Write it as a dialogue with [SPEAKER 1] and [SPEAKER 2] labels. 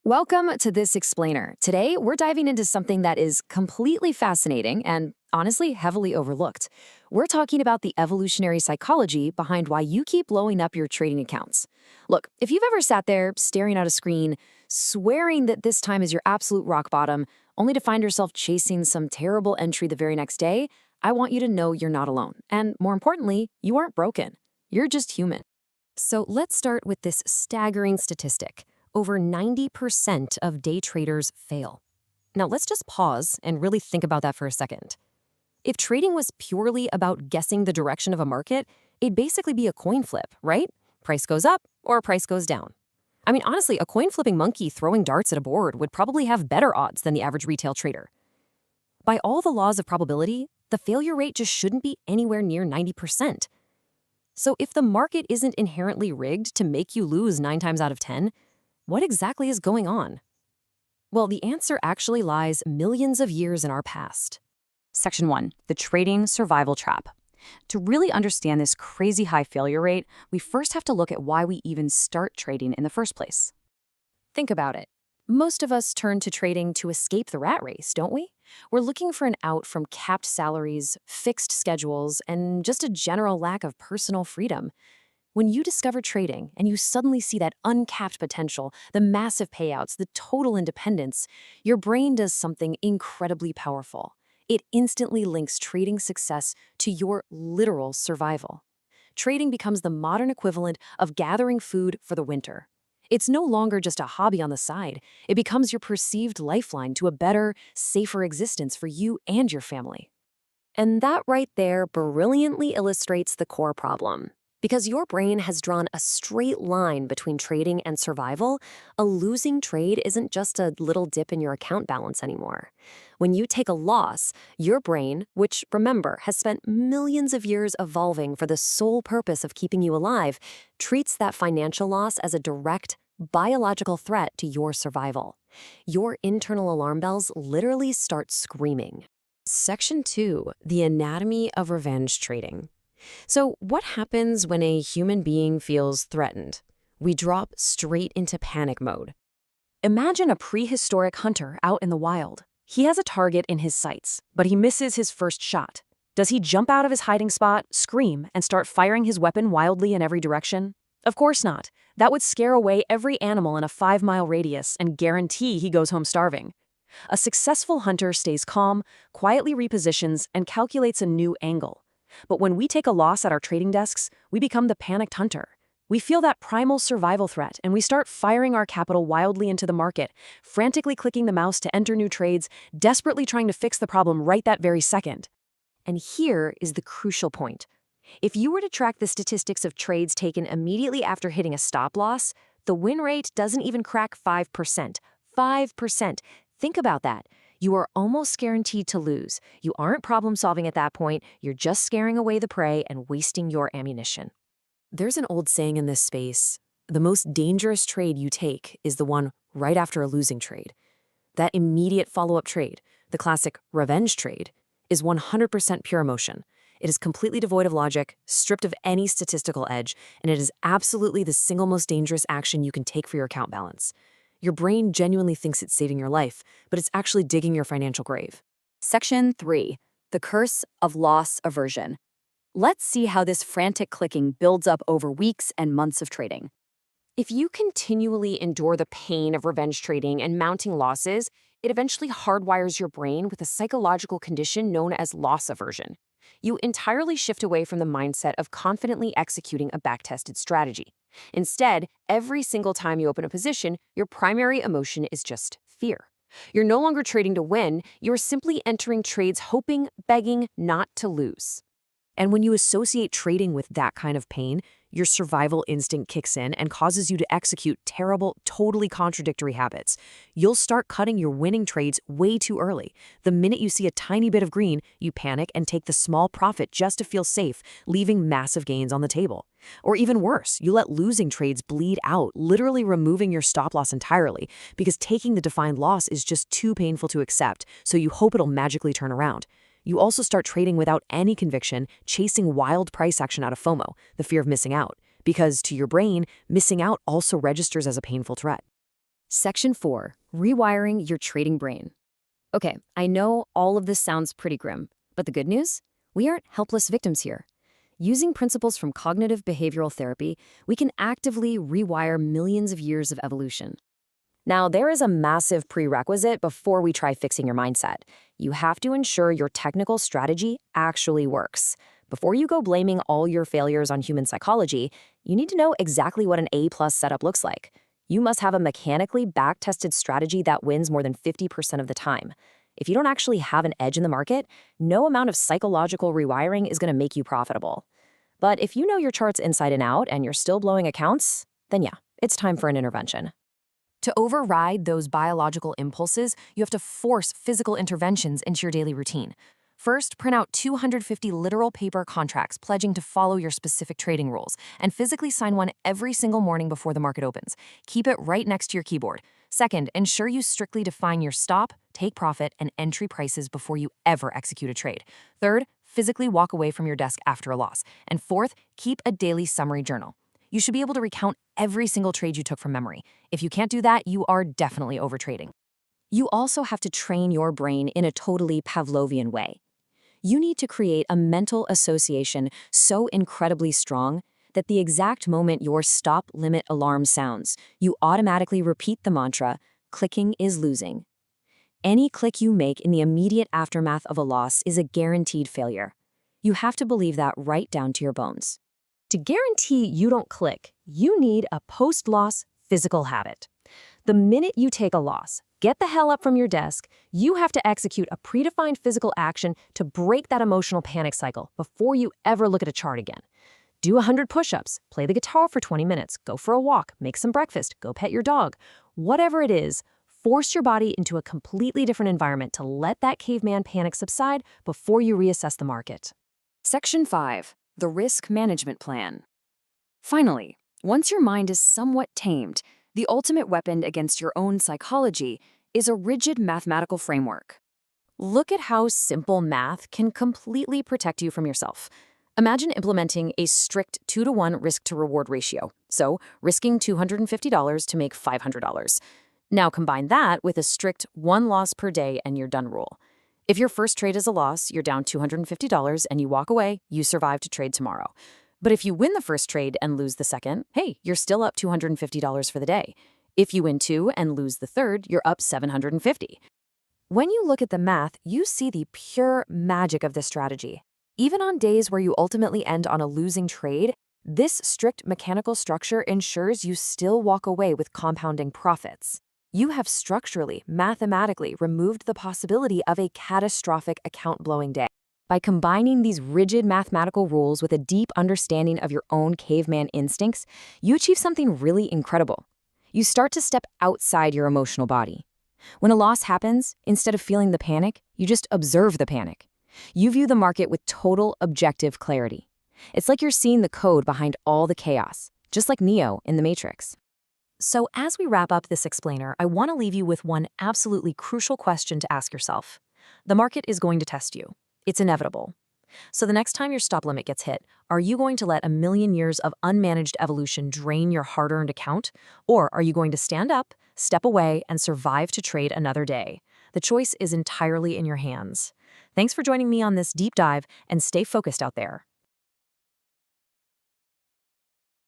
[SPEAKER 1] Welcome to This Explainer. Today, we're diving into something that is completely fascinating and honestly heavily overlooked. We're talking about the evolutionary psychology behind why you keep blowing up your trading accounts. Look, if you've ever sat there staring at a screen, swearing that this time is your absolute rock bottom, only to find yourself chasing some terrible entry the very next day, I want you to know you're not alone. And more importantly, you aren't broken. You're just human. So let's start with this staggering statistic. Over 90% of day traders fail. Now let's just pause and really think about that for a second. If trading was purely about guessing the direction of a market, it'd basically be a coin flip, right? Price goes up or price goes down. I mean, honestly, a coin flipping monkey throwing darts at a board would probably have better odds than the average retail trader. By all the laws of probability, the failure rate just shouldn't be anywhere near 90%. So if the market isn't inherently rigged to make you lose 9 times out of 10, what exactly is going on? Well, the answer actually lies millions of years in our past.
[SPEAKER 2] Section 1, the trading survival trap. To really understand this crazy high failure rate, we first have to look at why we even start trading in the first place.
[SPEAKER 1] Think about it. Most of us turn to trading to escape the rat race, don't we? We're looking for an out from capped salaries, fixed schedules, and just a general lack of personal freedom. When you discover trading and you suddenly see that uncapped potential, the massive payouts, the total independence, your brain does something incredibly powerful. It instantly links trading success to your literal survival. Trading becomes the modern equivalent of gathering food for the winter. It's no longer just a hobby on the side. It becomes your perceived lifeline to a better, safer existence for you and your family. And that right there brilliantly illustrates the core problem. Because your brain has drawn a straight line between trading and survival, a losing trade isn't just a little dip in your account balance anymore. When you take a loss, your brain, which, remember, has spent millions of years evolving for the sole purpose of keeping you alive, treats that financial loss as a direct, biological threat to your survival. Your internal alarm bells literally start screaming. Section 2, the anatomy of revenge trading. So what happens when a human being feels threatened? We drop straight into panic mode.
[SPEAKER 2] Imagine a prehistoric hunter out in the wild. He has a target in his sights, but he misses his first shot. Does he jump out of his hiding spot, scream, and start firing his weapon wildly in every direction? Of course not. That would scare away every animal in a 5-mile radius and guarantee he goes home starving. A successful hunter stays calm, quietly repositions, and calculates a new angle. But when we take a loss at our trading desks, we become the panicked hunter. We feel that primal survival threat, and we start firing our capital wildly into the market, frantically clicking the mouse to enter new trades, desperately trying to fix the problem right that very second.
[SPEAKER 1] And here is the crucial point. If you were to track the statistics of trades taken immediately after hitting a stop loss, the win rate doesn't even crack 5%. 5%. Think about that. You are almost guaranteed to lose. You aren't problem solving at that point. You're just scaring away the prey and wasting your ammunition. There's an old saying in this space: the most dangerous trade you take is the one right after a losing trade. That immediate follow-up trade, the classic revenge trade, is 100% pure emotion. It is completely devoid of logic, stripped of any statistical edge, and it is absolutely the single most dangerous action you can take for your account balance. Your brain genuinely thinks it's saving your life, but it's actually digging your financial grave.
[SPEAKER 2] Section 3, the curse of loss aversion. Let's see how this frantic clicking builds up over weeks and months of trading.
[SPEAKER 1] If you continually endure the pain of revenge trading and mounting losses, it eventually hardwires your brain with a psychological condition known as loss aversion. You entirely shift away from the mindset of confidently executing a back-tested strategy. Instead, every single time you open a position, your primary emotion is just fear. You're no longer trading to win, you're simply entering trades hoping, begging not to lose. And when you associate trading with that kind of pain, your survival instinct kicks in and causes you to execute terrible, totally contradictory habits. You'll start cutting your winning trades way too early. The minute you see a tiny bit of green, you panic and take the small profit just to feel safe, leaving massive gains on the table. Or even worse, you let losing trades bleed out, literally removing your stop loss entirely, because taking the defined loss is just too painful to accept, so you hope it'll magically turn around. You also start trading without any conviction, chasing wild price action out of FOMO, the fear of missing out, because to your brain, missing out also registers as a painful threat. Section 4. Rewiring your trading brain. Okay, I know all of this sounds pretty grim, but the good news? We aren't helpless victims here. Using principles from cognitive behavioral therapy, we can actively rewire millions of years of evolution. Now, there is a massive prerequisite before we try fixing your mindset. You have to ensure your technical strategy actually works. Before you go blaming all your failures on human psychology, you need to know exactly what an A-plus setup looks like. You must have a mechanically back-tested strategy that wins more than 50% of the time. If you don't actually have an edge in the market, no amount of psychological rewiring is going to make you profitable. But if you know your charts inside and out and you're still blowing accounts, then yeah, it's time for an intervention. To override those biological impulses, you have to force physical interventions into your daily routine. First, print out 250 literal paper contracts pledging to follow your specific trading rules, and physically sign one every single morning before the market opens. Keep it right next to your keyboard. Second, ensure you strictly define your stop, take profit, and entry prices before you ever execute a trade. Third, physically walk away from your desk after a loss. And fourth, keep a daily summary journal. You should be able to recount every single trade you took from memory. If you can't do that, you are definitely overtrading. You also have to train your brain in a totally Pavlovian way. You need to create a mental association so incredibly strong that the exact moment your stop limit alarm sounds, you automatically repeat the mantra, clicking is losing. Any click you make in the immediate aftermath of a loss is a guaranteed failure. You have to believe that right down to your bones. To guarantee you don't click, you need a post-loss physical habit. The minute you take a loss, get the hell up from your desk, you have to execute a predefined physical action to break that emotional panic cycle before you ever look at a chart again. Do 100 push-ups, play the guitar for 20 minutes, go for a walk, make some breakfast, go pet your dog. Whatever it is, force your body into a completely different environment to let that caveman panic subside before you reassess the market. Section 5. The Risk Management Plan. Finally, once your mind is somewhat tamed, the ultimate weapon against your own psychology is a rigid mathematical framework. Look at how simple math can completely protect you from yourself. Imagine implementing a strict 2-to-1 risk-to-reward ratio, so risking $250 to make $500. Now combine that with a strict 1 loss per day and you're done rule. If your first trade is a loss, you're down $250 and you walk away, you survive to trade tomorrow. But if you win the first trade and lose the second, hey, you're still up $250 for the day. If you win 2 and lose the third, you're up $750. When you look at the math, you see the pure magic of this strategy. Even on days where you ultimately end on a losing trade, this strict mechanical structure ensures you still walk away with compounding profits. You have structurally, mathematically removed the possibility of a catastrophic account-blowing day. By combining these rigid mathematical rules with a deep understanding of your own caveman instincts, you achieve something really incredible. You start to step outside your emotional body. When a loss happens, instead of feeling the panic, you just observe the panic. You view the market with total objective clarity. It's like you're seeing the code behind all the chaos, just like Neo in The Matrix. So as we wrap up this explainer, I want to leave you with one absolutely crucial question to ask yourself. The market is going to test you. It's inevitable. So the next time your stop limit gets hit, are you going to let a million years of unmanaged evolution drain your hard-earned account? Or are you going to stand up, step away, and survive to trade another day? The choice is entirely in your hands. Thanks for joining me on this deep dive, and stay focused out there.